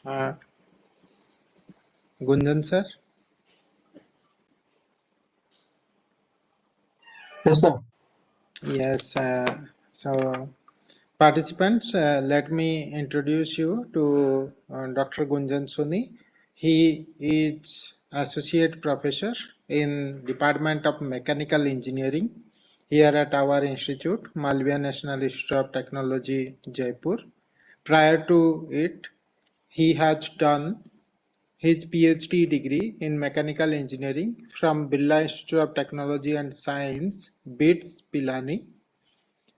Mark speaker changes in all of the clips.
Speaker 1: Uh, Gunjan sir?
Speaker 2: Yes, sir.
Speaker 1: Yes. So, participants, let me introduce you to Dr. Gunjan Soni. He is Associate Professor in Department of Mechanical Engineering here at our institute, Malviya National Institute of Technology, Jaipur. Prior to it, he has done his PhD degree in mechanical engineering from Birla Institute of Technology and Science, BITS, Pilani,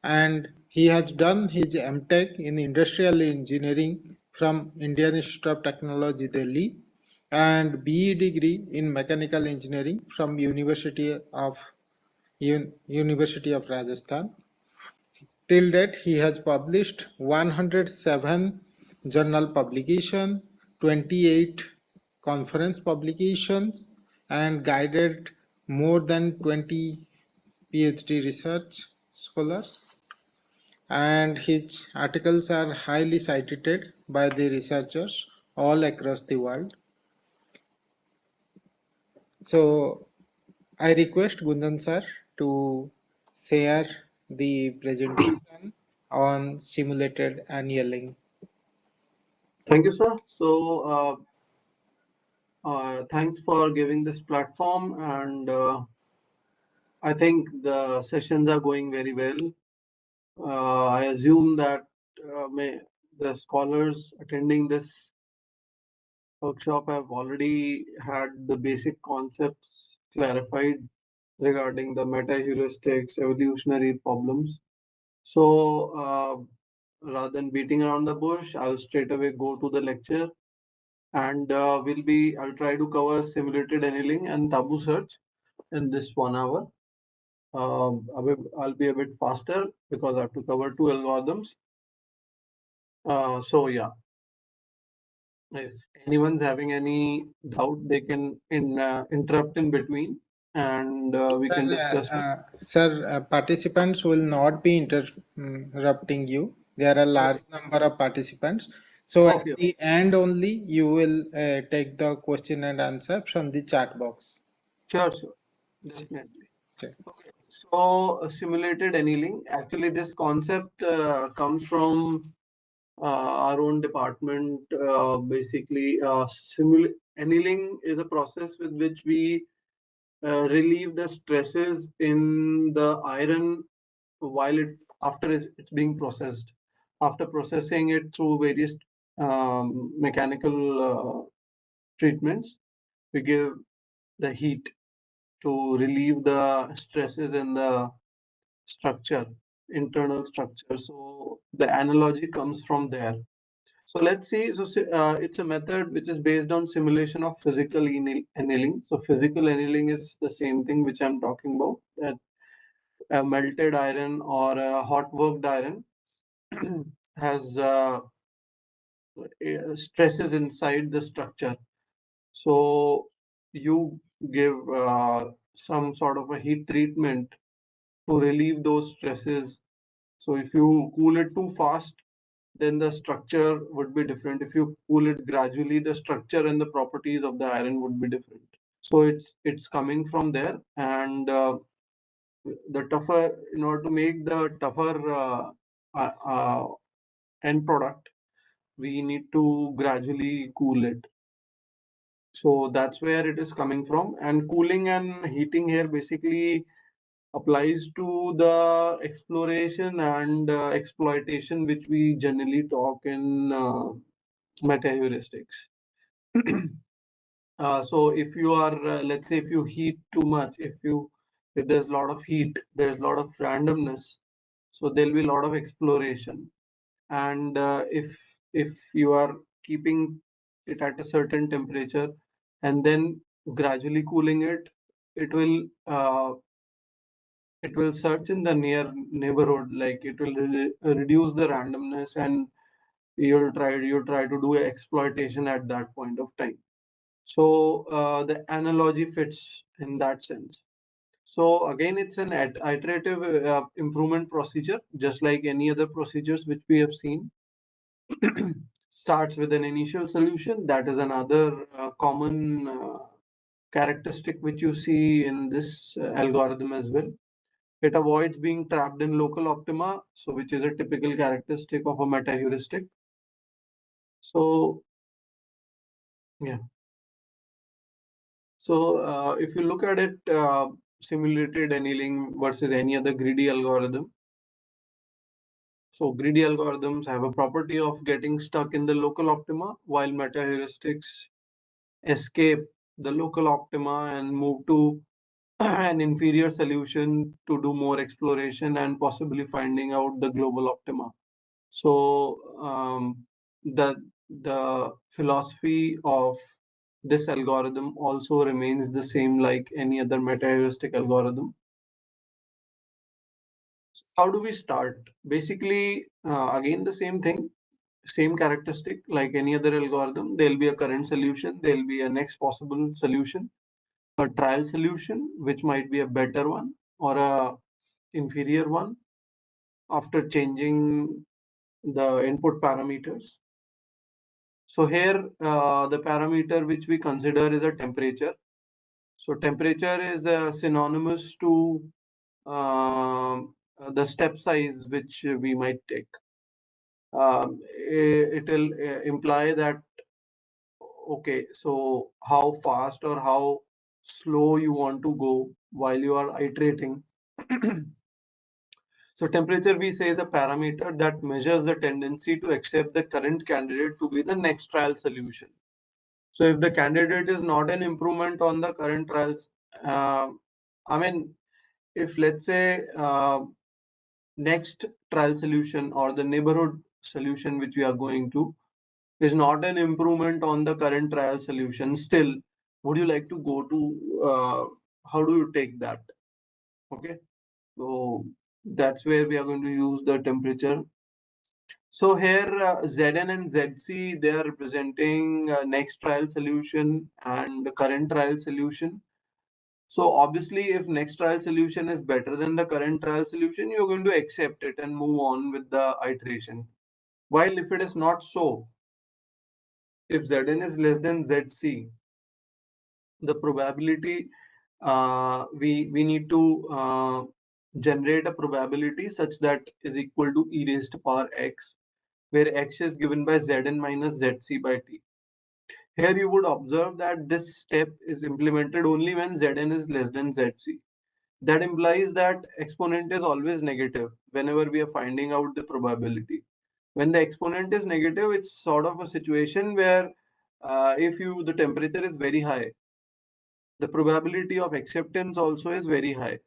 Speaker 1: and he has done his MTech in industrial engineering from Indian Institute of Technology, Delhi, and BE degree in mechanical engineering from University of Rajasthan. Till date, he has published 107 journal publications, 28 conference publications, and guided more than 20 PhD research scholars. And his articles are highly cited by the researchers all across the world. So I request Gundan sir to share the presentation on simulated annealing.
Speaker 2: Thank you, sir. So, thanks for giving this platform, and I think the sessions are going very well. I assume that the scholars attending this workshop have already had the basic concepts clarified regarding the meta-heuristics, evolutionary problems. So, rather than beating around the bush, I'll straight away go to the lecture. And I'll try to cover simulated annealing and taboo search in this 1 hour. I'll be a bit faster because I have to cover 2 algorithms. So yeah, if anyone's having any doubt, they can interrupt in between, and we can discuss.
Speaker 1: Sir, participants will not be interrupting you. There are a large number of participants. So at the end only, you will take the question and answer from the chat box.
Speaker 2: Sure, definitely. Okay. So simulated annealing. Actually, this concept comes from our own department. Basically, annealing is a process with which we relieve the stresses in the iron while after it's being processed. After processing it through various mechanical treatments, we give the heat to relieve the stresses in the structure, internal structure. So the analogy comes from there. So let's see. So it's a method which is based on simulation of physical annealing. So physical annealing is the same thing which I'm talking about. That a melted iron or a hot worked iron has stresses inside the structure. So you give some sort of a heat treatment to relieve those stresses. So if you cool it too fast, then the structure would be different. If you cool it gradually, the structure and the properties of the iron would be different. So it's coming from there, and the tougher, in order to make the tougher end product, we need to gradually cool it. So that's where it is coming from. And cooling and heating here basically applies to the exploration and exploitation, which we generally talk in meta-heuristics. So if you are, let's say, if you heat too much, if there's a lot of heat, there's a lot of randomness, so there'll be a lot of exploration. And if you are keeping it at a certain temperature and then gradually cooling it, it will search in the neighborhood, like it will reduce the randomness, and you'll try to do exploitation at that point of time. So the analogy fits in that sense. So again, it's an iterative improvement procedure, just like any other procedures which we have seen. starts with an initial solution. That is another common characteristic which you see in this algorithm as well. It avoids being trapped in local optima, so which is a typical characteristic of a meta heuristic. So yeah. So if you look at it, simulated annealing versus any other greedy algorithm. So greedy algorithms have a property of getting stuck in the local optima, while meta heuristics escape the local optima and move to an inferior solution to do more exploration and possibly finding out the global optima. So the philosophy of this algorithm also remains the same like any other meta-heuristic algorithm. So how do we start? Basically, again the same thing, same characteristic like any other algorithm. There'll be a current solution, there'll be a next possible solution, a trial solution which might be a better one or a inferior one after changing the input parameters. So here the parameter which we consider is a temperature. So temperature is synonymous to the step size which we might take. It will imply that, okay, so how fast or how slow you want to go while you are iterating. So temperature we say is a parameter that measures the tendency to accept the current candidate to be the next trial solution. So if the candidate is not an improvement on the current trials, I mean, if let's say next trial solution or the neighborhood solution which we are going to is not an improvement on the current trial solution, still, would you like to go to, how do you take that? Okay, so that's where we are going to use the temperature. So here Zn and Zc, they are representing next trial solution and the current trial solution. So obviously if next trial solution is better than the current trial solution, you're going to accept it and move on with the iteration. While if it is not so, if Zn is less than Zc, the probability we need to generate a probability such that is equal to e raised to power x, where x is given by Zn minus Zc by t. Here you would observe that this step is implemented only when Zn is less than Zc. That implies that exponent is always negative whenever we are finding out the probability. When the exponent is negative, it's sort of a situation where if the temperature is very high, the probability of acceptance also is very high.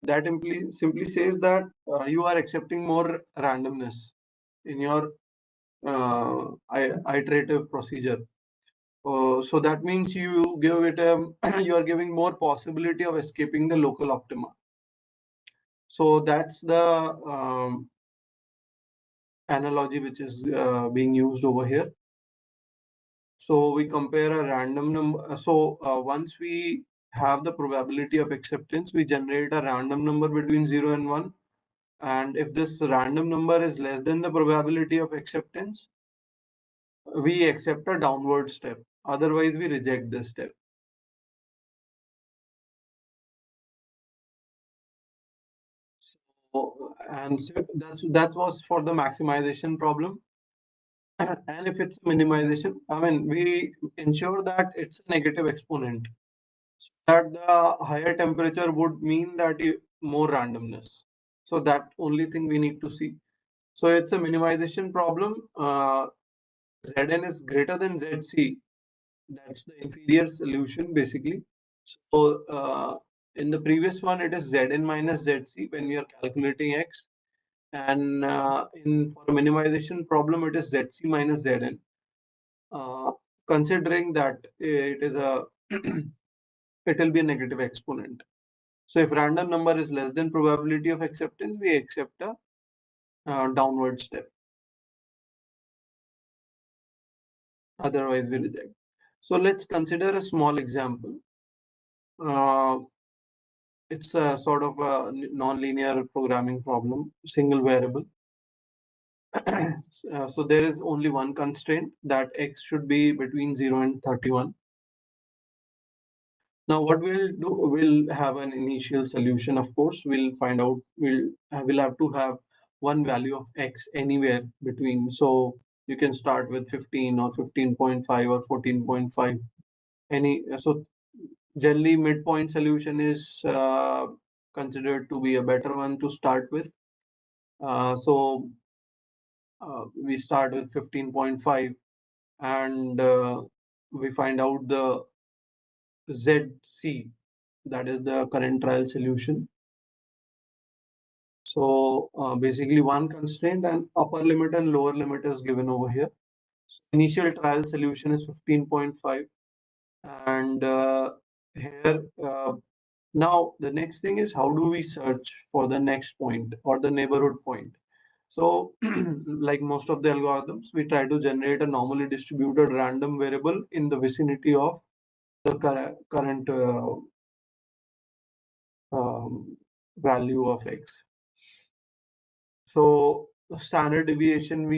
Speaker 2: That simply says that you are accepting more randomness in your iterative procedure. So that means you give it you are giving more possibility of escaping the local optima. So that's the analogy which is being used over here. So we compare a random number. So once we have the probability of acceptance, we generate a random number between 0 and 1. And if this random number is less than the probability of acceptance, we accept a downward step. Otherwise, we reject this step. And that was for the maximization problem. And if it's minimization, I mean, we ensure that it's a negative exponent. So that the higher temperature would mean that more randomness. So that only thing we need to see. So it's a minimization problem. Zn is greater than Zc. That's the inferior solution basically. So in the previous one, it is Zn minus Zc when we are calculating x. And for a minimization problem, it is Zc minus Zn. Considering that it is it will be a negative exponent. So if random number is less than probability of acceptance, we accept a downward step. Otherwise, we reject. So let's consider a small example. It's a sort of a non-linear programming problem, single variable. So there is only one constraint, that x should be between 0 and 31. Now what we'll do, we'll have an initial solution. Of course, we'll find out, we'll have to have one value of x anywhere between. So you can start with 15 or 15.5 or 14.5. So generally midpoint solution is considered to be a better one to start with. So we start with 15.5, and we find out the ZC, that is the current trial solution. So basically one constraint and upper limit and lower limit is given over here. So initial trial solution is 15.5, and here now the next thing is, how do we search for the next point or the neighborhood point? So like most of the algorithms, we try to generate a normally distributed random variable in the vicinity of the current value of x. So standard deviation,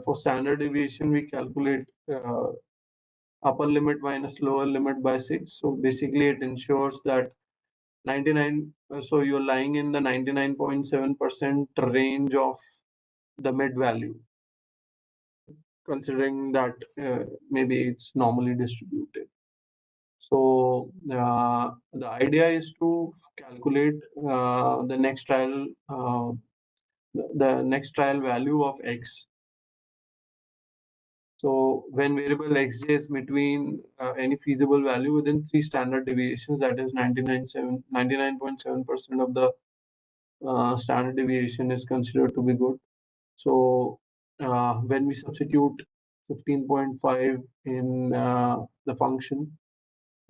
Speaker 2: for standard deviation we calculate upper limit minus lower limit by 6. So basically it ensures that 99, so you're lying in the 99.7% range of the mid value, considering that maybe it's normally distributed. So the idea is to calculate the next trial value of x. So when variable xj is between any feasible value within 3 standard deviations, that is 99.7% of the standard deviation is considered to be good. So when we substitute 15.5 in the function,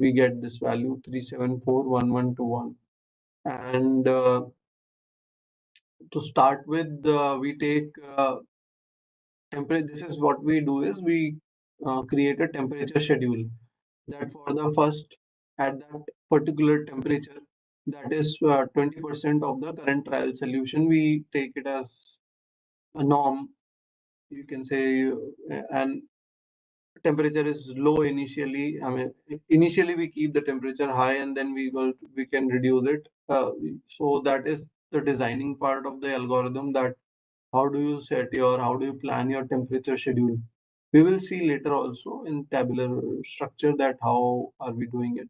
Speaker 2: we get this value 3741121. And to start with, we take temperature. This is what we do, is we create a temperature schedule, that for the first, at that particular temperature, that is 20% of the current trial solution, we take it as a norm, you can say. And temperature is low initially. I mean, initially we keep the temperature high, and then we can reduce it. So that is the designing part of the algorithm, that how do you how do you plan your temperature schedule. We will see later also in tabular structure that how are we doing it.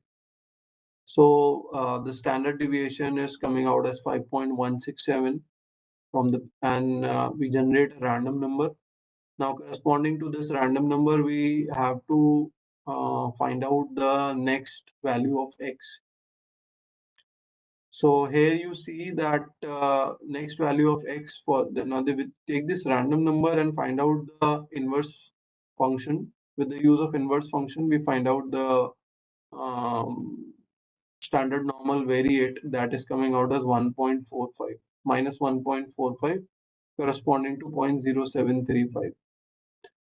Speaker 2: So the standard deviation is coming out as 5.167 from the, and we generate a random number. Now corresponding to this random number, we have to find out the next value of x. So here you see that next value of x, for the, now they will take this random number and find out the inverse function. With the use of inverse function, we find out the standard normal variate, that is coming out as 1.45 minus 1.45, corresponding to 0.0735.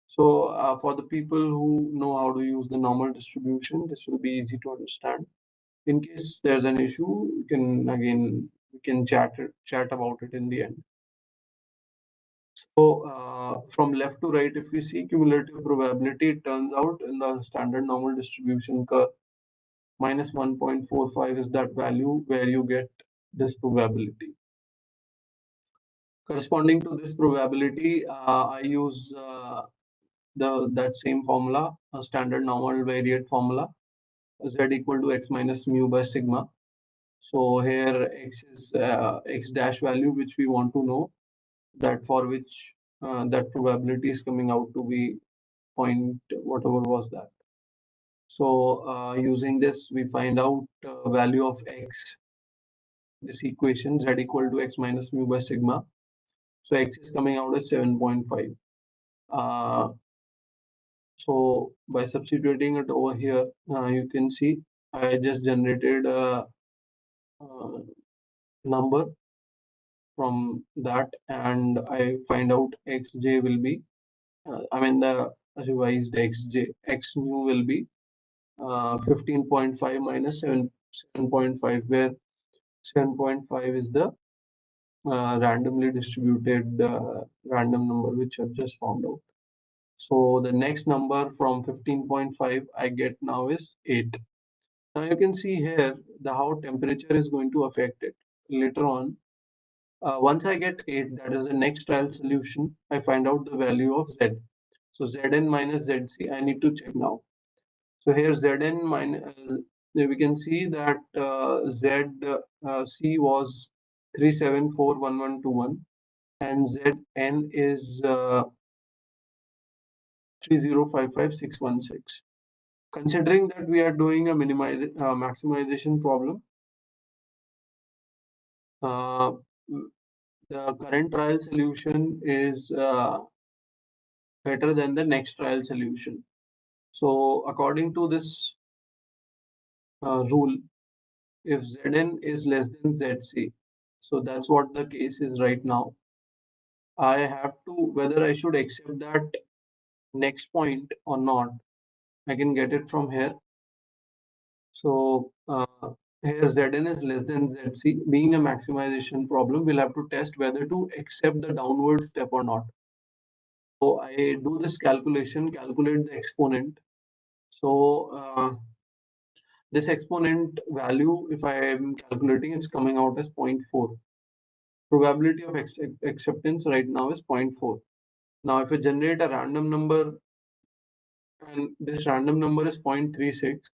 Speaker 2: So for the people who know how to use the normal distribution, this will be easy to understand. In case there's an issue, we can chat about it in the end. So from left to right, if we see cumulative probability, it turns out in the standard normal distribution curve, minus 1.45 is that value where you get this probability. Corresponding to this probability, I use that same formula, a standard normal variate formula, z equal to x minus mu by sigma. So here x is x dash value, which we want to know, that for which that probability is coming out to be point whatever was that. So using this, we find out value of x, this equation z equal to x minus mu by sigma. So x is coming out as 7.5. So by substituting it over here, you can see I just generated a number from that, and I find out xj will be, the revised x new will be 15.5 minus 7.5, where 7.5 is the randomly distributed random number which I've just found out. So the next number from 15.5 I get now is 8. Now you can see here how temperature is going to affect it later on. Once I get 8, that is the next trial solution, I find out the value of Z. So Zn minus Zc I need to check now. So here Zn minus, we can see that Zc was 3741121 and Zn is 3055616. Considering that we are doing a maximization problem, the current trial solution is better than the next trial solution. So according to this rule, if Zn is less than Zc, so that's what the case is right now. I have to, whether I should accept that next point or not, I can get it from here. So here Zn is less than Zc. Being a maximization problem, we'll have to test whether to accept the downward step or not. So I do this calculation, calculate the exponent. So this exponent value, if I am calculating, it's coming out as 0.4. Probability of acceptance right now is 0.4. Now, if I generate a random number and this random number is 0.36,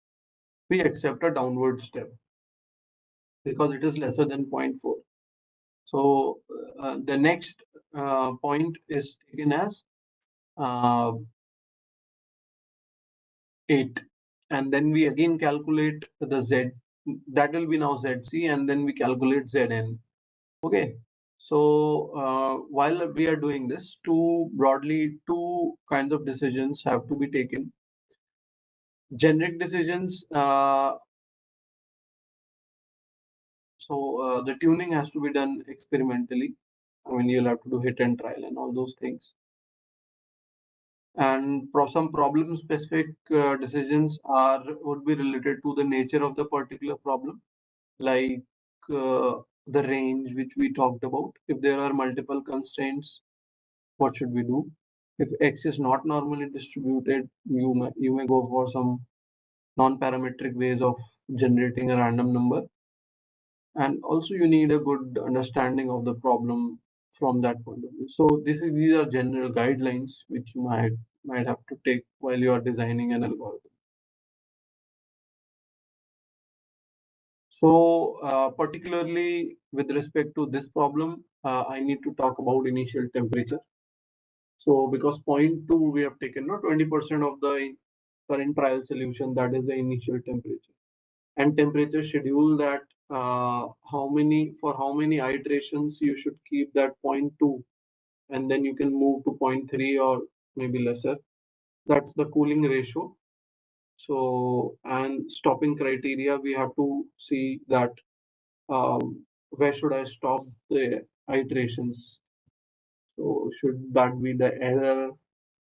Speaker 2: we accept a downward step because it is lesser than 0.4. So the next point is taken as 8. And then we again calculate the Z. That will be now Zc, and then we calculate Zn. Okay. So while we are doing this, two kinds of decisions have to be taken. Generic decisions. So the tuning has to be done experimentally. I mean, you'll have to do hit and trial and all those things. And some problem-specific decisions would be related to the nature of the particular problem, like the range which we talked about. If there are multiple constraints, what should we do? If X is not normally distributed, you may go for some non-parametric ways of generating a random number. And also you need a good understanding of the problem from that point of view. So these are general guidelines which you might have to take while you are designing an algorithm. So particularly with respect to this problem, I need to talk about initial temperature. So because 0.2 we have taken, not 20% of the current trial solution, that is the initial temperature. And temperature schedule that how many iterations you should keep that 0.2, and then you can move to 0.3 or maybe lesser. That's the cooling ratio. So, and stopping criteria, we have to see that where should I stop the iterations. So should that be the error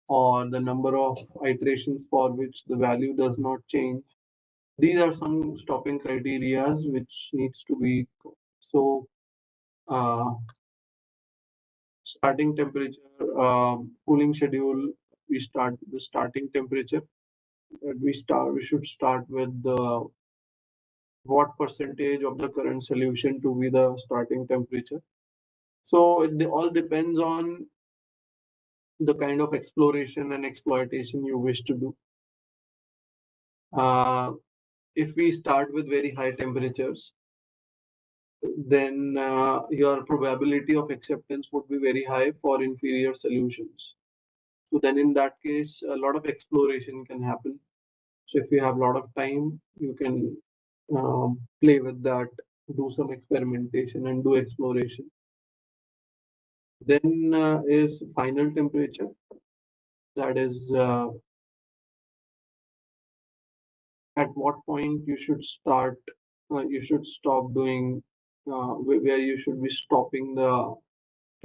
Speaker 2: or the number of iterations for which the value does not change? These are some stopping criteria which needs to be. So starting temperature, cooling schedule, we start the starting temperature. We should start with the what percentage of the current solution to be the starting temperature. So it all depends on the kind of exploration and exploitation you wish to do. If we start with very high temperatures, then your probability of acceptance would be very high for inferior solutions. So then in that case, a lot of exploration can happen. So if you have a lot of time, you can play with that, do some experimentation and do exploration. Then is final temperature. That is at what point you should start, you should stop doing, where you should be stopping the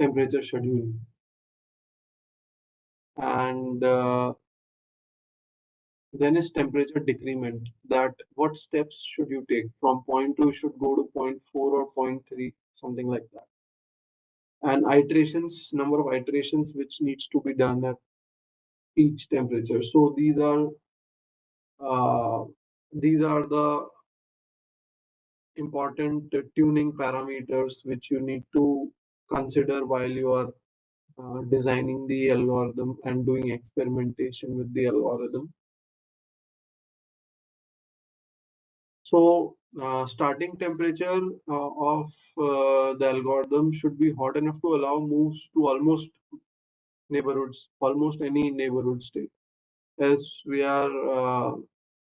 Speaker 2: temperature schedule. And then is temperature decrement, that what steps should you take from 0.2 should go to 0.4 or 0.3, something like that. and number of iterations which needs to be done at each temperature. So these are the important tuning parameters which you need to consider while you are designing the algorithm and doing experimentation with the algorithm. So starting temperature of the algorithm should be hot enough to allow moves to almost any neighborhood state, as we are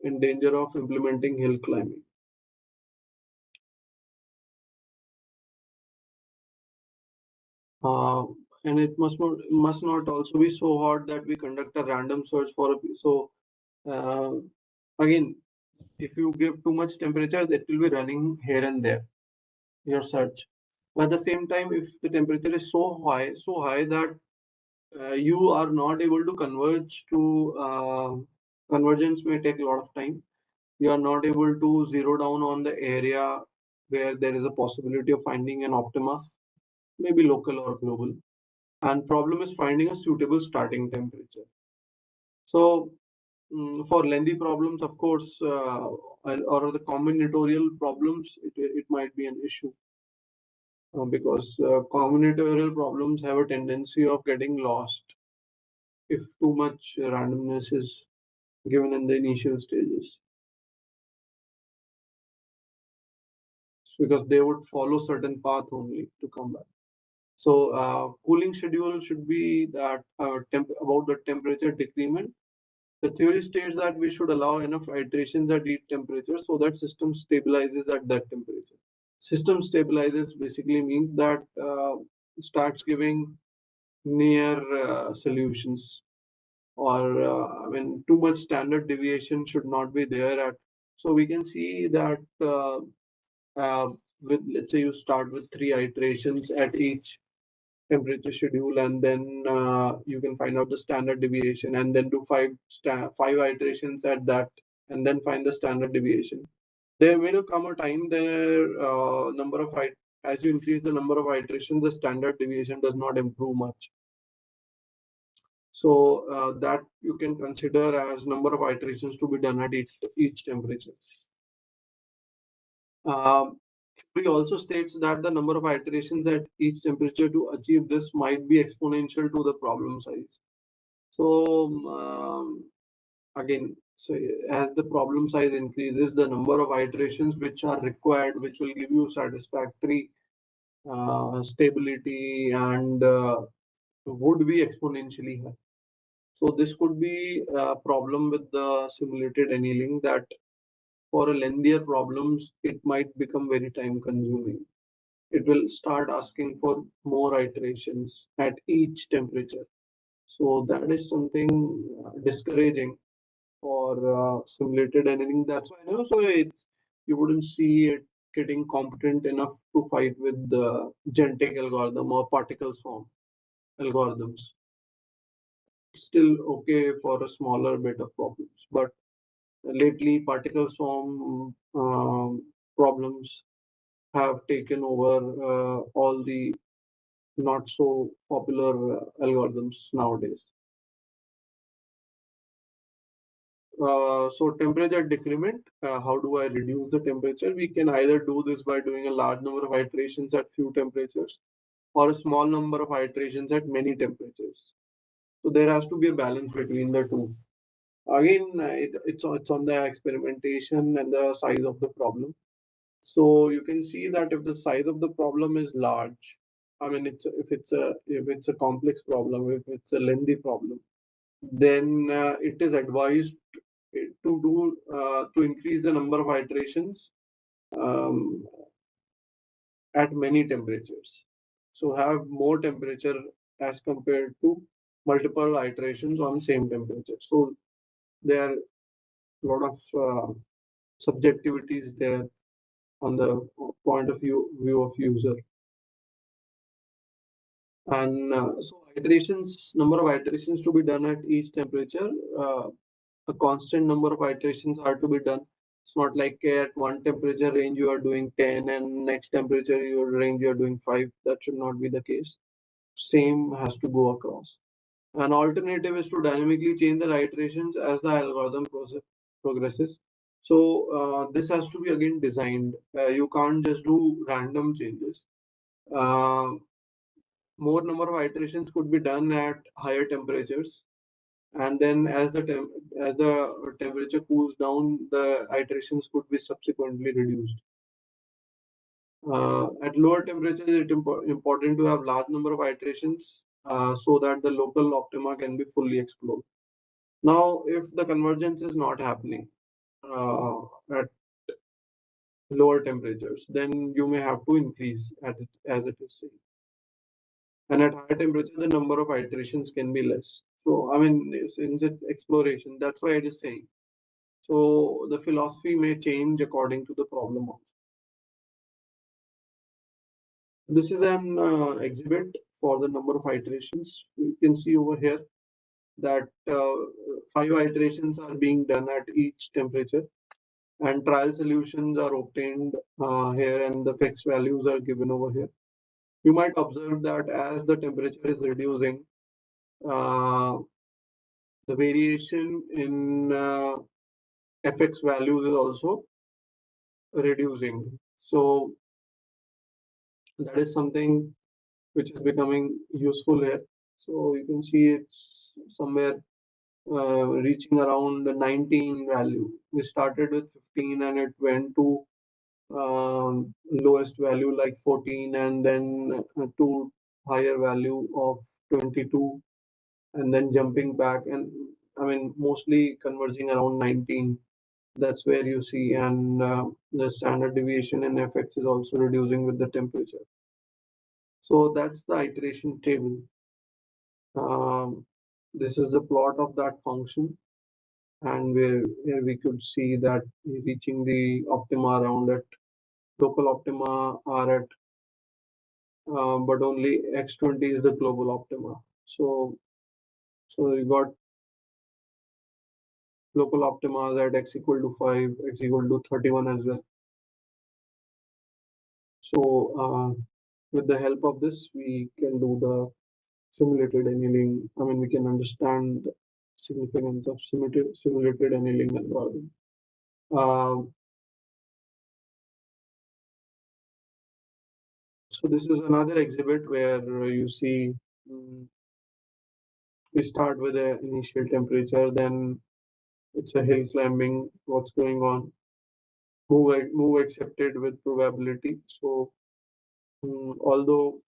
Speaker 2: in danger of implementing hill climbing. And it must not also be so hot that we conduct a random search for a piece. So again, if you give too much temperature, that will be running here and there, your search. But at the same time, if the temperature is so high that you are not able to converge to convergence may take a lot of time. You are not able to zero down on the area where there is a possibility of finding an optima, maybe local or global. And problem is finding a suitable starting temperature. So for lengthy problems, of course, or the combinatorial problems, it might be an issue because combinatorial problems have a tendency of getting lost if too much randomness is given in the initial stages, because they would follow certain path only to come back. So cooling schedule should be that about the temperature decrement. The theory states that we should allow enough iterations at each temperature so that system stabilizes at that temperature. System stabilizes basically means that starts giving near solutions, or I mean, too much standard deviation should not be there at. So we can see that uh, with, let's say you start with 3 iterations at each temperature schedule, and then you can find out the standard deviation, and then do five iterations at that, and then find the standard deviation. There will come a time there as you increase the number of iterations, the standard deviation does not improve much. So that you can consider as number of iterations to be done at each temperature. Theory also states that the number of iterations at each temperature to achieve this might be exponential to the problem size. So again, so as the problem size increases, the number of iterations which are required, which will give you satisfactory stability and would be exponentially high. So this could be a problem with the simulated annealing, that for a lengthier problems, it might become very time consuming. It will start asking for more iterations at each temperature. So that is something discouraging for simulated annealing. That's why you wouldn't see it getting competent enough to fight with the genetic algorithm or particle swarm algorithms. Still okay for a smaller bit of problems, but lately particle swarm problems have taken over all the not so popular algorithms nowadays. So temperature decrement, how do I reduce the temperature? We can either do this by doing a large number of iterations at few temperatures, or a small number of iterations at many temperatures. So there has to be a balance between the two. Again, it's on the experimentation and the size of the problem. So you can see that if the size of the problem is large, I mean, if it's a complex problem, if it's a lengthy problem, then it is advised to increase the number of iterations um, at many temperatures. So have more temperature as compared to multiple iterations on same temperature. So there are a lot of subjectivities there on the point of view of user. And so number of iterations to be done at each temperature, a constant number of iterations are to be done. It's not like at one temperature range you are doing 10 and next temperature range you are doing 5. That should not be the case. Same has to go across. An alternative is to dynamically change the iterations as the algorithm progresses. So this has to be again designed. You can't just do random changes. Uh, more number of iterations could be done at higher temperatures, and then as the temperature cools down, the iterations could be subsequently reduced. At lower temperatures, it's important to have large number of iterations so that the local optima can be fully explored. Now, if the convergence is not happening at lower temperatures, then you may have to increase as it is saying. And at higher temperature, the number of iterations can be less. So, I mean, since it's exploration, that's why it is saying. So, the philosophy may change according to the problem also. This is an exhibit for the number of iterations. You can see over here that 5 iterations are being done at each temperature, and trial solutions are obtained here, and the fixed values are given over here. You might observe that as the temperature is reducing, the variation in fx values is also reducing. So that is something which is becoming useful here. So you can see it's somewhere reaching around the 19 value. We started with 15 and it went to lowest value like 14, and then to higher value of 22, and then jumping back, and I mean mostly converging around 19. That's where you see, and the standard deviation in fx is also reducing with the temperature. So that's the iteration table. This is the plot of that function, and where we could see that reaching the optima around it. Local optima are at but only x20 is the global optima. So you got local optima at x equal to 5, x equal to 31 as well. So with the help of this, we can do the simulated annealing. I mean, we can understand the significance of simulated annealing algorithm. So this is another exhibit where you see we start with the initial temperature, then it's a hill climbing, what's going on, move accepted with probability. So although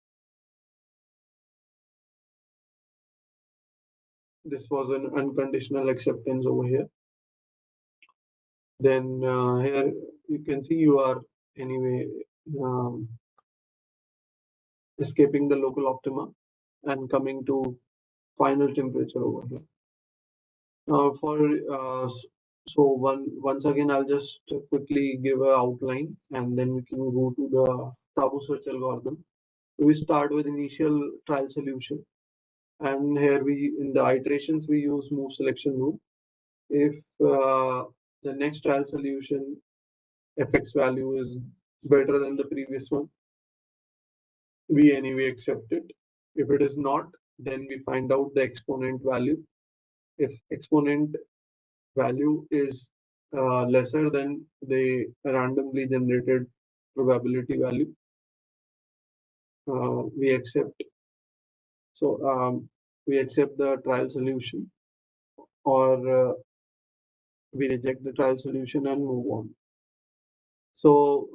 Speaker 2: this was an unconditional acceptance over here, then here you can see you are anyway escaping the local optima and coming to final temperature over here. Once again, I'll just quickly give an outline, and then we can go to the Tabu search algorithm. We start with initial trial solution, and here in the iterations we use move selection rule. If the next trial solution fx value is better than the previous one, we anyway accept it. If it is not, then we find out the exponent value. If exponent value is lesser than the randomly generated probability value, we accept. So we accept the trial solution, or we reject the trial solution and move on. So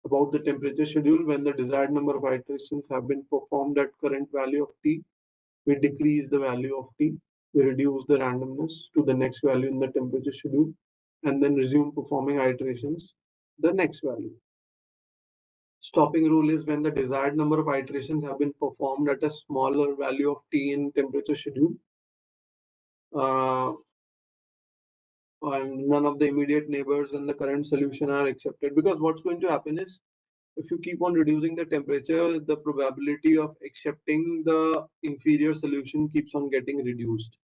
Speaker 2: about the temperature schedule, when the desired number of iterations have been performed at current value of t, we decrease the value of t, we reduce the randomness to the next value in the temperature schedule, and then resume performing iterations the next value. Stopping rule is when the desired number of iterations have been performed at a smaller value of t in temperature schedule, and none of the immediate neighbors and the current solution are accepted. Because what's going to happen is, if you keep on reducing the temperature, the probability of accepting the inferior solution keeps on getting reduced.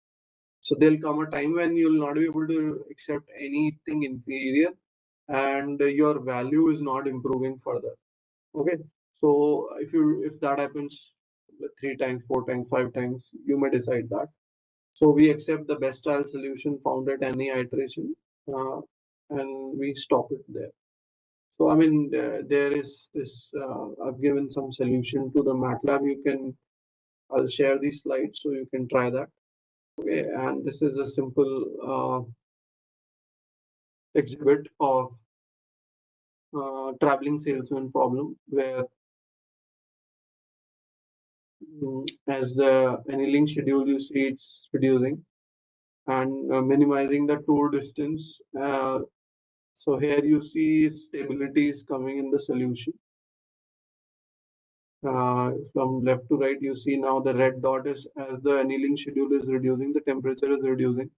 Speaker 2: So there'll come a time when you'll not be able to accept anything inferior, and your value is not improving further. Okay. So if that happens 3 times, 4 times, 5 times, you may decide that. So we accept the best trial solution found at any iteration, and we stop it there. So I mean, there is this. I've given some solution to the MATLAB. I'll share these slides so you can try that. Okay, and this is a simple exhibit of traveling salesman problem where as the annealing schedule you see it's reducing and minimizing the tour distance. So here you see stability is coming in the solution. From left to right, you see now the red dot is as the annealing schedule is reducing, the temperature is reducing.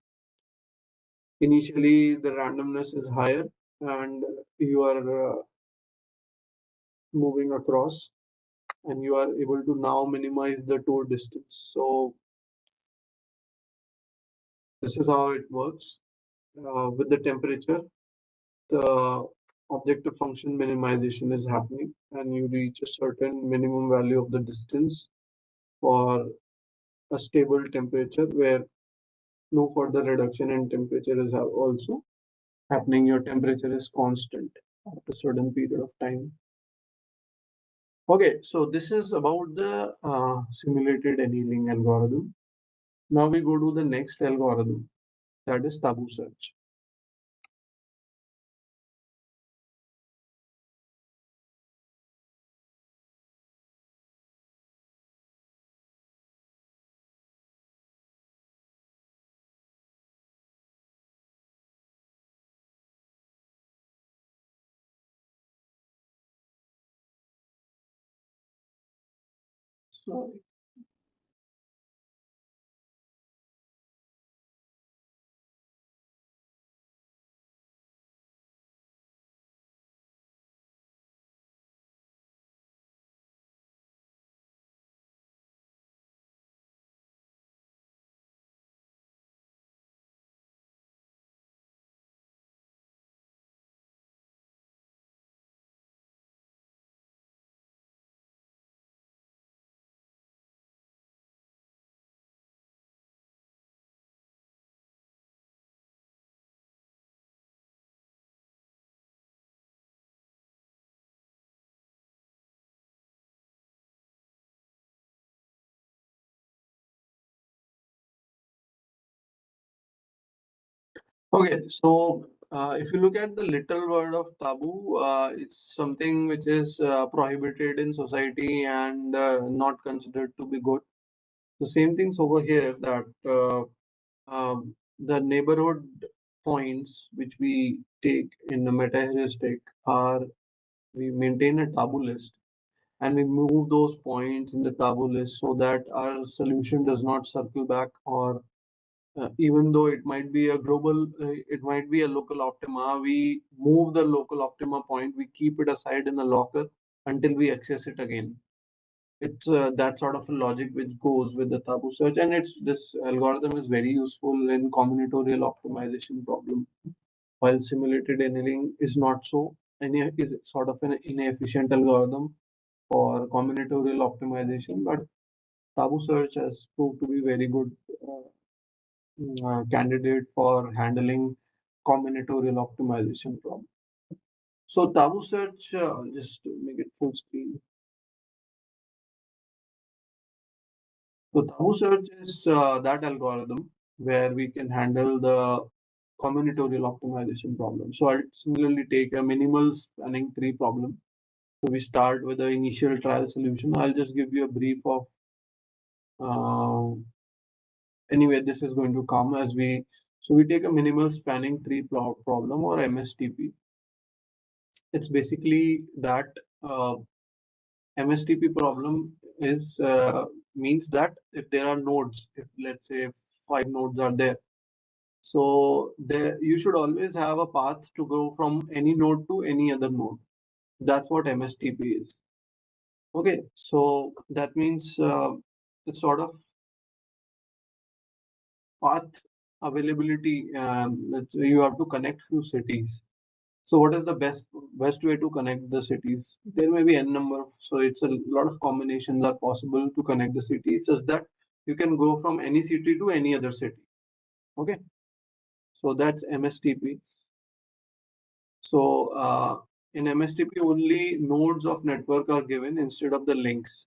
Speaker 2: Initially, the randomness is higher and you are moving across and you are able to now minimize the tour distance. So this is how it works. With the temperature, the objective function minimization is happening and you reach a certain minimum value of the distance for a stable temperature where no further reduction in temperature is also happening. Your temperature is constant after a certain period of time. Okay, so this is about the simulated annealing algorithm. Now we go to the next algorithm, that is tabu search. So okay, so if you look at the literal word of taboo, it's something which is prohibited in society and not considered to be good. The same things over here that the neighborhood points which we take in the meta heuristic are we maintain a taboo list and we move those points in the taboo list so that our solution does not circle back or even though it might be a global, it might be a local optima, we move the local optima point, we keep it aside in a locker until we access it again. It's that sort of a logic which goes with the tabu search, and it's this algorithm is very useful in combinatorial optimization problem. While simulated annealing is not so, and is sort of an inefficient algorithm for combinatorial optimization, but tabu search has proved to be very good candidate for handling combinatorial optimization problem. So tabu search, just to make it full screen. So tabu search is that algorithm where we can handle the combinatorial optimization problem. So I'll similarly take a minimal spanning tree problem. So we start with the initial trial solution. I'll just give you a brief of anyway, this is going to come as we take a minimal spanning tree problem or MSTP. It's basically that MSTP problem is means that if there are nodes, if let's say 5 nodes are there, so there you should always have a path to go from any node to any other node. That's what MSTP is. Okay, so that means it's sort of path availability. Let's say you have to connect few cities. So what is the best way to connect the cities? There may be n number, so it's a lot of combinations are possible to connect the cities, such that you can go from any city to any other city. Okay, so that's MSTP. So in MSTP, only nodes of network are given instead of the links.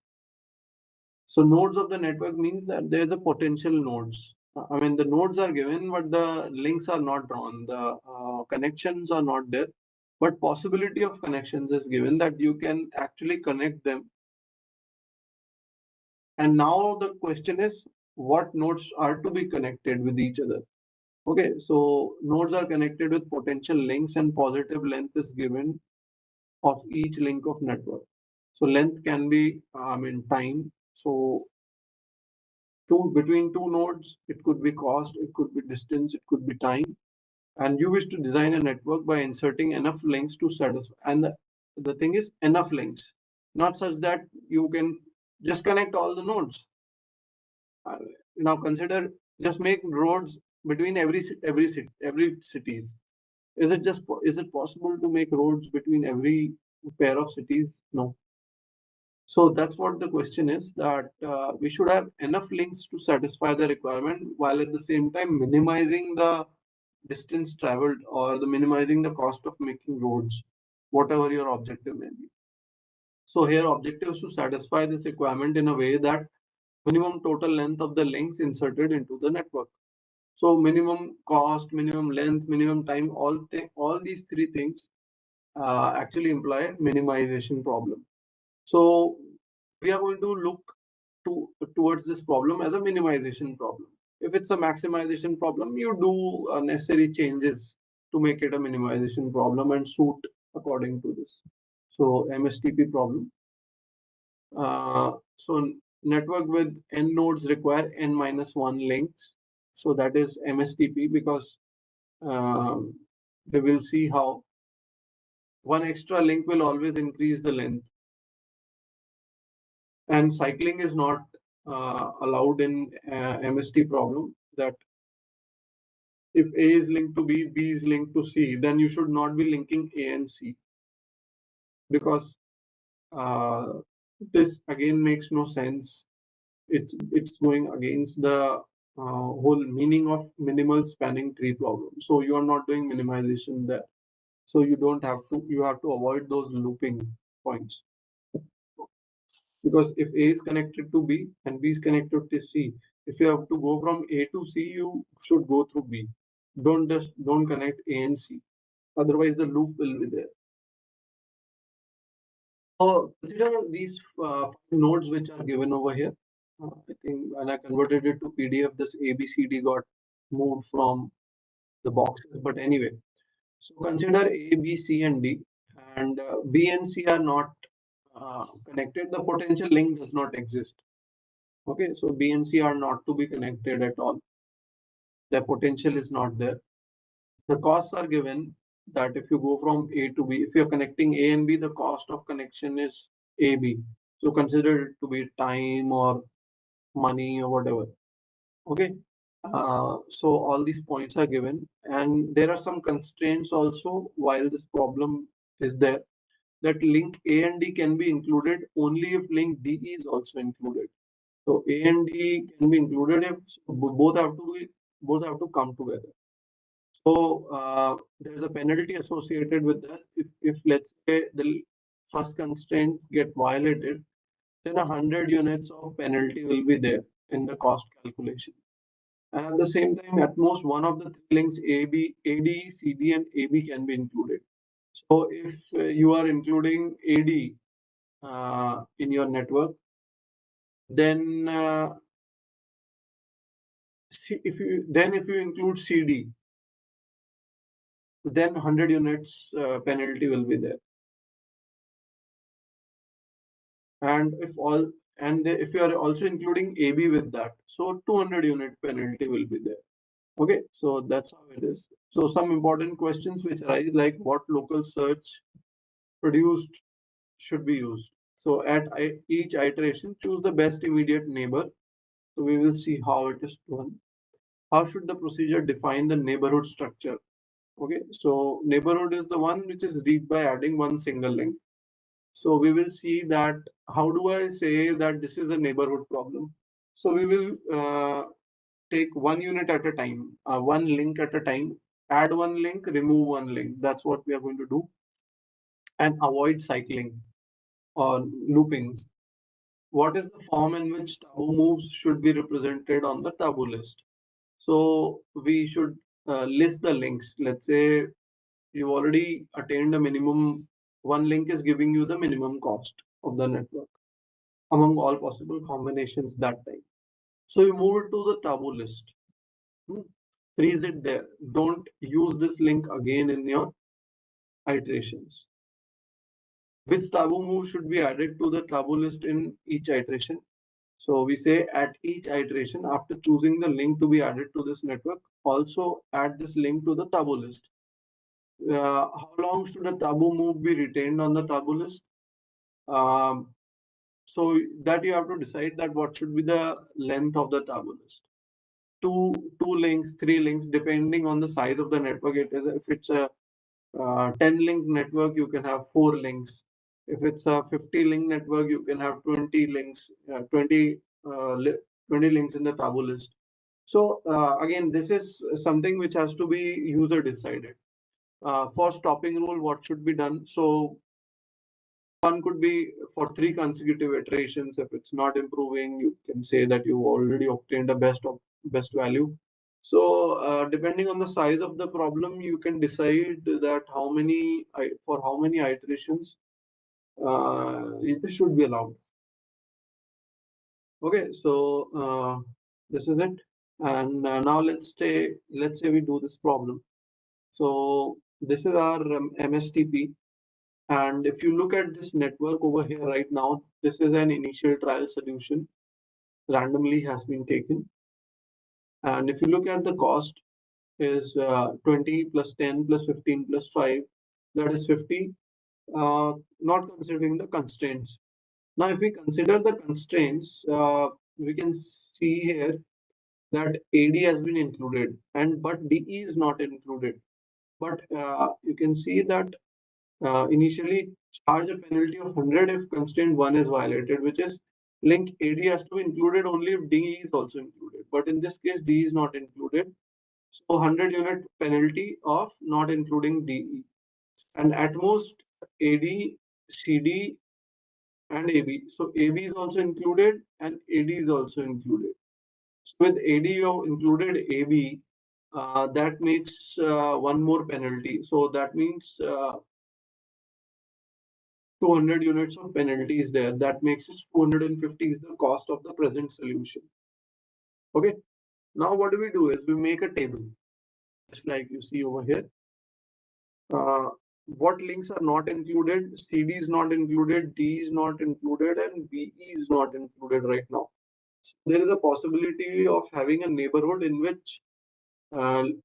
Speaker 2: So nodes of the network means that there's a potential nodes. I mean, the nodes are given, but the links are not drawn. The connections are not there, but possibility of connections is given that you can actually connect them. And now the question is, what nodes are to be connected with each other? Okay, so nodes are connected with potential links, and positive length is given of each link of network. So length can be, time. So between two nodes, it could be cost, it could be distance, it could be time. And you wish to design a network by inserting enough links to satisfy. And the thing is enough links, not such that you can just connect all the nodes. Now consider, just make roads between every cities. Is it possible to make roads between every pair of cities? No. So that's what the question is, that we should have enough links to satisfy the requirement, while at the same time minimizing the distance traveled, or the minimizing the cost of making roads, whatever your objective may be. So here objective is to satisfy this requirement in a way that minimum total length of the links inserted into the network. So minimum cost, minimum length, minimum time, all these three things actually imply a minimization problem. So we are going to look towards this problem as a minimization problem. If it's a maximization problem, you do necessary changes to make it a minimization problem and suit according to this. So MSTP problem. So network with n nodes require n minus 1 links. So that is MSTP, because we will see how one extra link will always increase the length. And cycling is not allowed in MST problem, that if A is linked to B, B is linked to C, then you should not be linking A and C, because this again makes no sense. It's going against the whole meaning of minimal spanning tree problem. So you are not doing minimization there. So you have to avoid those looping points. Because if A is connected to B and B is connected to C, if you have to go from A to C, you should go through B. Don't connect A and C. Otherwise, the loop will be there. So consider these nodes which are given over here. I think when I converted it to PDF, this ABCD got moved from the boxes. But anyway, so consider A, B, C, and D, and B and C are not connected. The potential link does not exist. Okay, so B and C are not to be connected at all. Their potential is not there. The costs are given, that if you go from A to B, if you're connecting A and B, the cost of connection is AB. So consider it to be time or money or whatever. Okay. So all these points are given, and there are some constraints also while this problem is there, that link A and D can be included only if link D is also included. So A and D can be included if both have to come together. So there is a penalty associated with this. If let's say the first constraint get violated, then 100 units of penalty will be there in the cost calculation. And at the same time, at most one of the three links AD, CD, and AB can be included. So if you are including AD in your network, then if you include CD, then 100 units penalty will be there. And if you are also including AB with that, so 200 unit penalty will be there. Okay, so that's how it is. So some important questions which arise, like what local search produced should be used. So at each iteration, choose the best immediate neighbor. So we will see how it is done. how should the procedure define the neighborhood structure? Okay, so neighborhood is the one which is reached by adding one single link. So we will see that how do I say that this is a neighborhood problem? So we will take one unit at a time, one link at a time, add one link, remove one link. That's what we are going to do, and avoid cycling or looping. What is the form in which taboo moves should be represented on the taboo list? So we should list the links. Let's say you've already attained a minimum, one link is giving you the minimum cost of the network among all possible combinations that time. So you move it to the taboo list. Freeze it there. Don't use this link again in your iterations. Which taboo move should be added to the taboo list in each iteration? So we say at each iteration, after choosing the link to be added to this network, also add this link to the taboo list. How long should a taboo move be retained on the taboo list? So that you have to decide that what should be the length of the taboo list. Two links, three links, depending on the size of the network. If it's a 10 link network, you can have 4 links. If it's a 50 link network, you can have 20 links, 20 links in the taboo list. So again, this is something which has to be user decided. For stopping rule, what should be done? So one could be for 3 consecutive iterations. If it's not improving, you can say that you already obtained a best value. So depending on the size of the problem, you can decide that for how many iterations it should be allowed. Okay, so this is it. And now let's say we do this problem. So this is our MSTP. And if you look at this network over here right now, this is an initial trial solution, randomly has been taken. And if you look at the cost is 20 plus 10 plus 15 plus 5, that is 50, not considering the constraints. Now, if we consider the constraints, we can see here that AD has been included, but DE is not included. But you can see that initially charge a penalty of 100 if constraint 1 is violated, which is link AD has to be included only if DE is also included. But in this case, DE is not included. So 100 unit penalty of not including DE. And at most AD, CD, and AB. So AB is also included and AD is also included. So with AD, you have included AB. That makes one more penalty. So that means 200 units of penalty is there. That makes it 250 is the cost of the present solution. Okay. Now what do? Is we make a table, just like you see over here. What links are not included? CD is not included, D is not included, and BE is not included right now. There is a possibility of having a neighborhood in which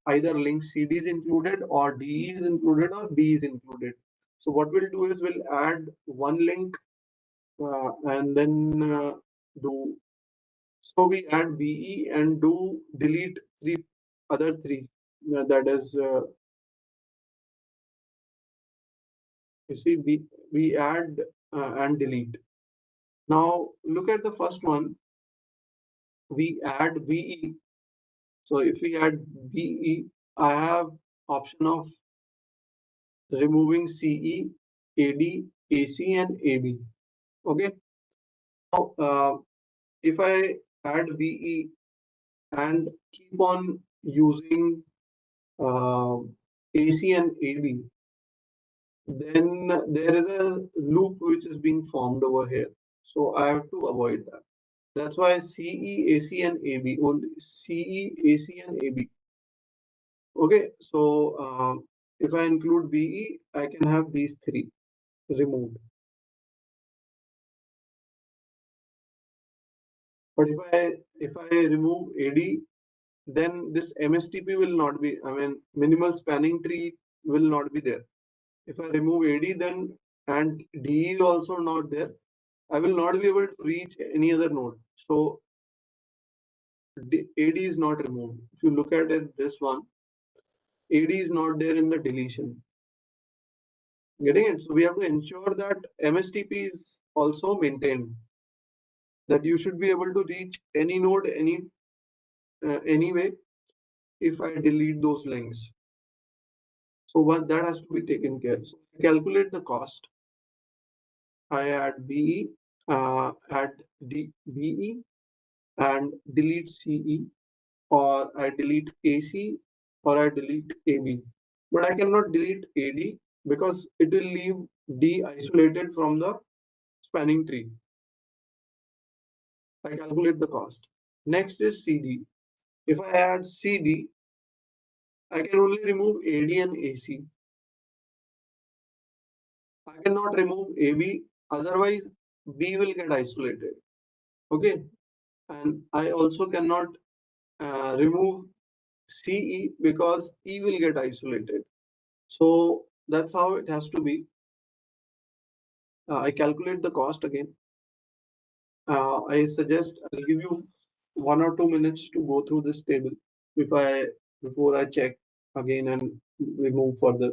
Speaker 2: either link CD is included or D is included or B is included. So what we'll do is we'll add one link and then do. So we add BE and do delete other three. That is, you see, we add and delete. Now look at the first one. We add BE. So if we add BE, I have option of removing CE, AD, AC, and AB. Okay. Now, if I add BE and keep on using AC and AB, then there is a loop which is being formed over here. So I have to avoid that. That's why CE, AC, and AB, only CE, AC, and AB. Okay, so if I include BE, I can have these three removed. But if I remove AD, then this MSTP will not be, minimal spanning tree will not be there. If I remove AD, then and D is also not there, I will not be able to reach any other node. So AD is not removed. If you look at it, this one, AD is not there in the deletion. Getting it? So we have to ensure that MSTP is also maintained. That you should be able to reach any node anyway if I delete those links. So one that has to be taken care. So calculate the cost. I add BE, add BE, and delete CE, or I delete AC, or I delete AB. But I cannot delete AD because it will leave D isolated from the spanning tree. I calculate the cost. Next is CD. If I add CD, I can only remove AD and AC. I cannot remove AB, otherwise B will get isolated. Okay, and I also cannot remove CE because E will get isolated. So that's how it has to be. I calculate the cost again. I suggest I'll give you 1 or 2 minutes to go through this table before I check again and we move further.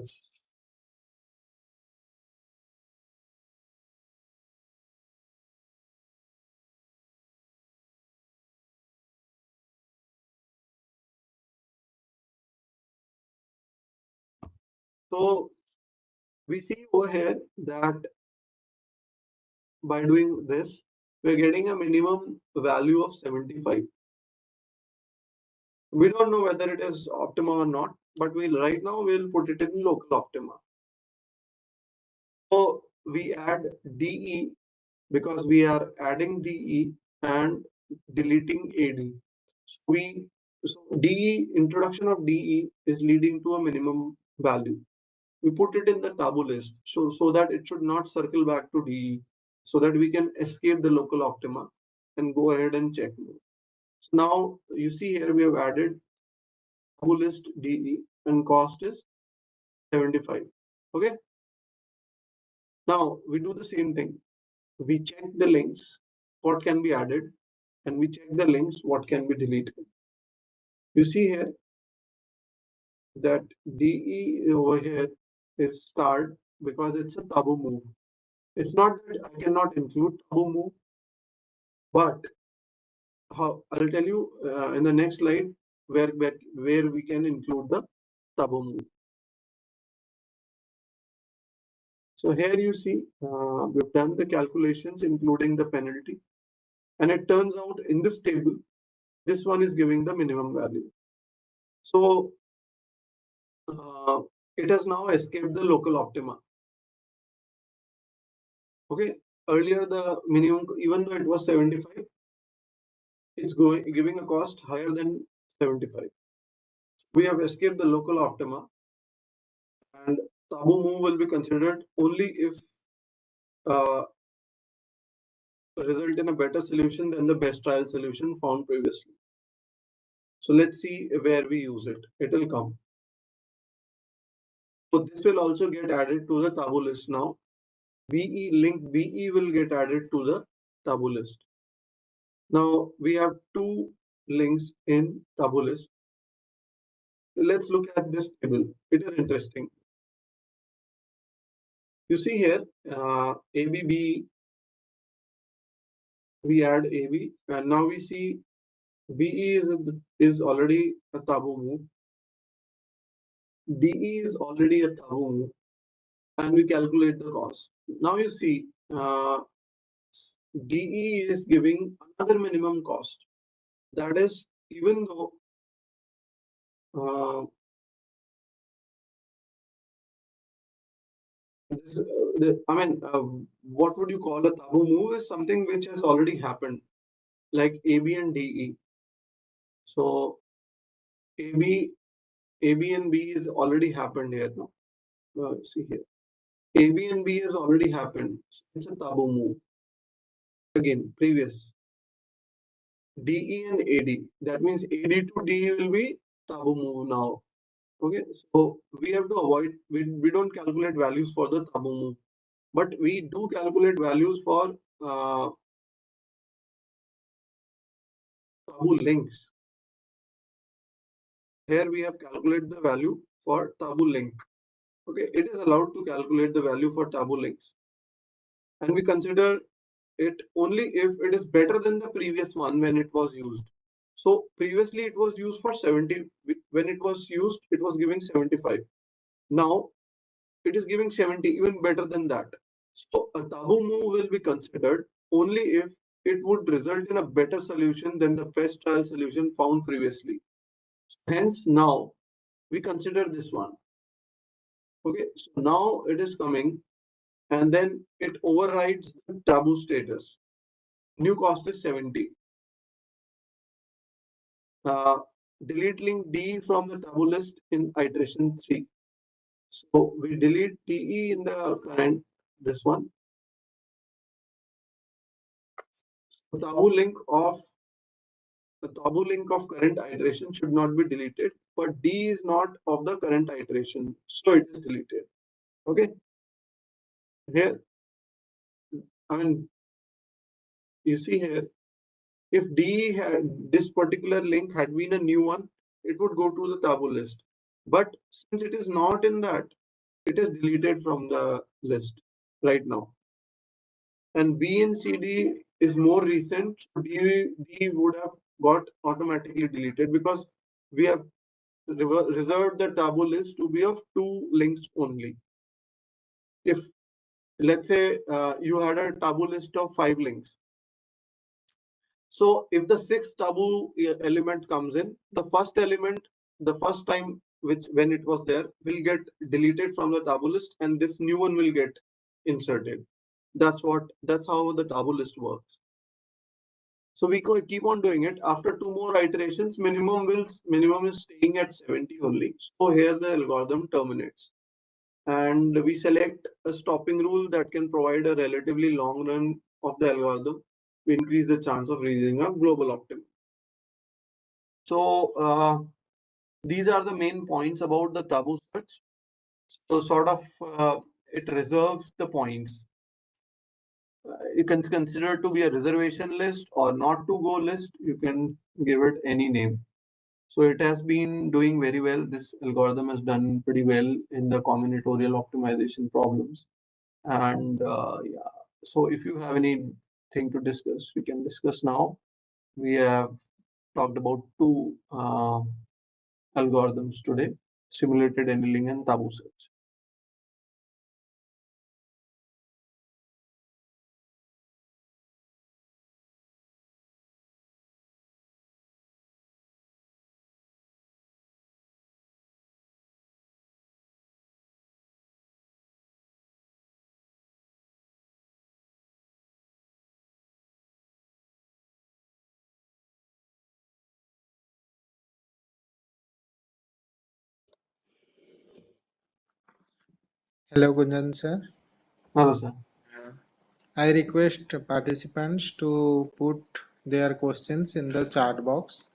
Speaker 2: So we see over here that by doing this, we're getting a minimum value of 75. We don't know whether it is optima or not, but right now we'll put it in local optima. So we add DE because we are adding DE and deleting AD. So DE, introduction of DE is leading to a minimum value. We put it in the tabu list so that it should not circle back to DE, so that we can escape the local optima and go ahead and check. So now you see here we have added tabu list DE and cost is 75. Okay. Now we do the same thing. We check the links, what can be added, and we check the links, what can be deleted. You see here that DE over here is starred because it's a tabu move. It's not that I cannot include tabu move, but how I'll tell you in the next slide where we can include the tabu move. So here you see we've done the calculations including the penalty, and it turns out in this table this one is giving the minimum value. So it has now escaped the local optima. Okay, earlier the minimum, even though it was 75, it's giving a cost higher than 75. We have escaped the local optima, and tabu move will be considered only if result in a better solution than the best trial solution found previously. So let's see where we use it. It will come. So this will also get added to the tabu list now. Link BE will get added to the tabu list. Now we have two links in tabu list. Let's look at this table. It is interesting. You see here ABB, we add AB, and now we see BE is already a tabu move. DE is already a tabu move, and we calculate the cost. Now you see DE is giving another minimum cost. That is, even though what would you call a tabu move is something which has already happened, like AB and DE. So AB and B is already happened here now. See here, AB and B has already happened. It's a tabu move. Again, previous DE and AD. That means AD to DE will be tabu move now. Okay, so we have to avoid. We don't calculate values for the tabu move, but we do calculate values for tabu links. here we have calculated the value for taboo link. Okay, it is allowed to calculate the value for taboo links, and we consider it only if it is better than the previous one when it was used. So previously it was used for 70. When it was used, it was giving 75. Now it is giving 70, even better than that. So a taboo move will be considered only if it would result in a better solution than the best trial solution found previously. Hence, now we consider this one. Okay, so now it is coming, and then it overrides the taboo status. New cost is 70. Delete link D from the taboo list in iteration 3. So we delete TE in the current, this one. Taboo link of the taboo link of current iteration should not be deleted, but D is not of the current iteration, so it is deleted. Okay. Here, I mean, you see here, if D had this particular link had been a new one, it would go to the taboo list. But since it is not in that, it is deleted from the list right now. And B and CD is more recent. D would have got automatically deleted because we have reserved the taboo list to be of 2 links only. If let's say you had a taboo list of 5 links, so if the 6th taboo element comes in, the first element, the first time which when it was there, will get deleted from the taboo list, and this new one will get inserted. That's how the taboo list works. So we keep on doing it. After 2 more iterations, minimum is staying at 70 only. So here the algorithm terminates, and we select a stopping rule that can provide a relatively long run of the algorithm to increase the chance of reaching a global optimum. So these are the main points about the taboo search. So sort of it reserves the points. You can consider to be a reservation list or not to go list. You can give it any name. So it has been doing very well. This algorithm has done pretty well in the combinatorial optimization problems. And yeah, so if you have anything to discuss, we can discuss now. We have talked about 2 algorithms today: simulated annealing and taboo search.
Speaker 1: Hello, Gunjan sir.
Speaker 2: Hello, sir.
Speaker 1: I request participants to put their questions in the chat box.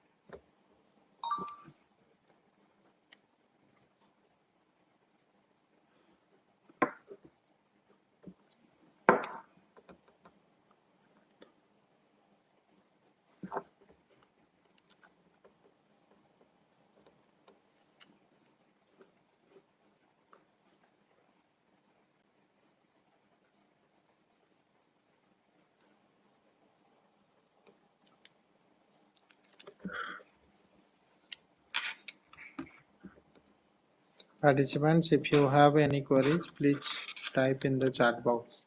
Speaker 1: Participants, if you have any queries, please type in the chat box.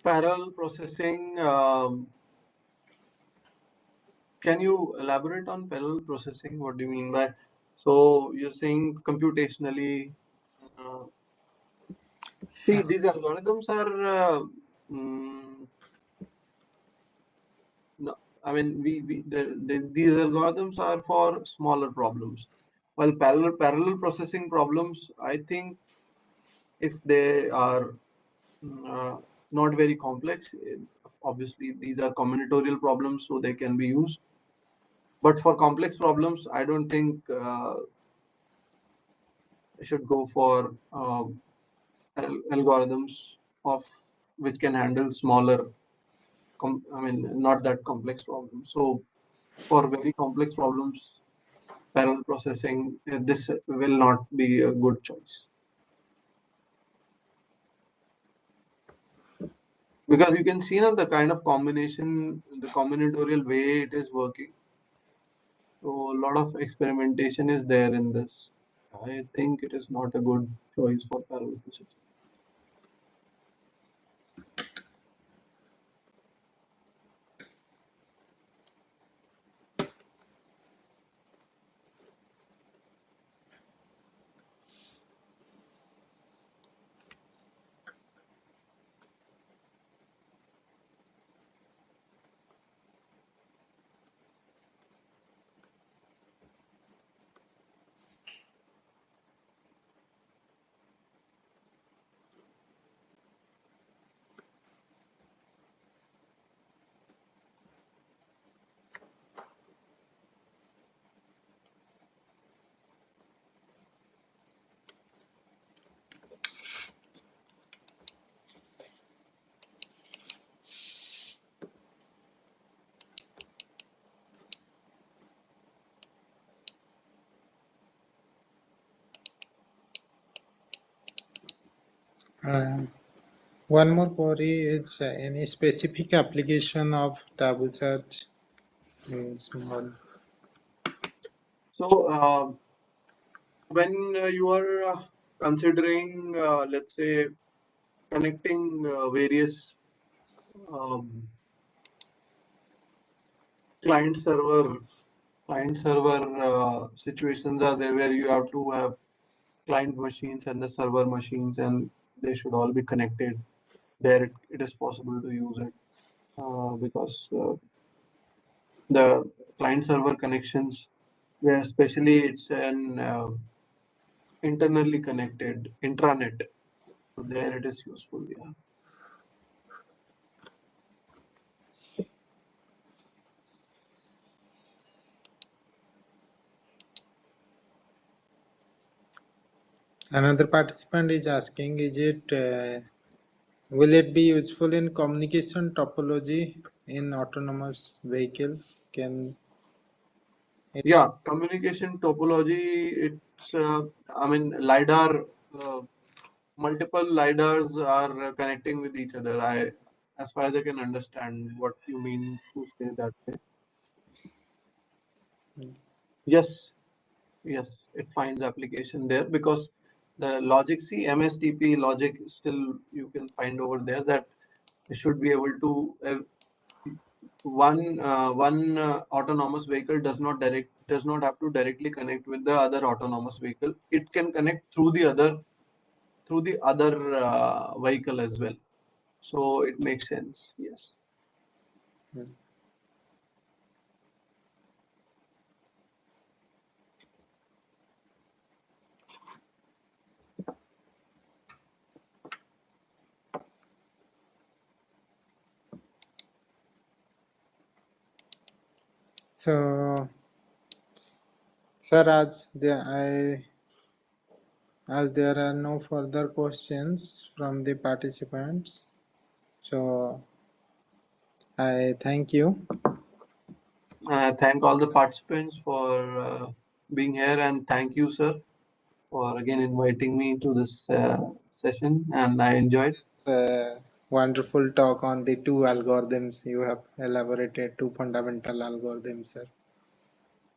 Speaker 2: Parallel processing. Can you elaborate on parallel processing? What do you mean by? So you're saying computationally? See, these algorithms are no, I mean, these algorithms are for smaller problems, while parallel processing problems, I think if they are not very complex, obviously these are combinatorial problems, so they can be used. But for complex problems, I don't think I should go for algorithms of which can handle smaller, not that complex problems. So for very complex problems, parallel processing, this will not be a good choice. Because you can see now the kind of combination, the combinatorial way it is working. So a lot of experimentation is there in this. I think it is not a good choice for parallel processing.
Speaker 1: One more query is any specific application of taboo search in small.
Speaker 2: So when you are considering, let's say, connecting various client server situations are there where you have to have client machines and the server machines, and they should all be connected. There it is possible to use it because the client server connections, where especially it's an internally connected intranet, so there it is useful. Yeah.
Speaker 1: Another participant is asking, will it be useful in communication topology in autonomous vehicle?
Speaker 2: Yeah, communication topology. It's LiDAR. Multiple LiDARs are connecting with each other. As far as I can understand what you mean to say that way. Yes, yes, it finds application there because the logic, see, MSTP logic still you can find over there that you should be able to one autonomous vehicle does not have to directly connect with the other autonomous vehicle. It can connect through the other vehicle as well. So it makes sense. Yes.
Speaker 1: So, sir, as there are no further questions from the participants, so I thank you.
Speaker 2: Thank all the participants for being here, and thank you, sir, for again inviting me to this session, and I enjoyed.
Speaker 1: Wonderful talk on the two algorithms you have elaborated, two fundamental algorithms, sir.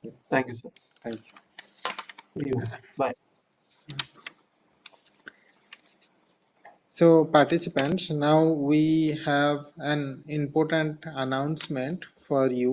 Speaker 1: Yes.
Speaker 2: Thank you, sir.
Speaker 1: Thank you.
Speaker 2: See you. Bye.
Speaker 1: So participants, now we have an important announcement for you.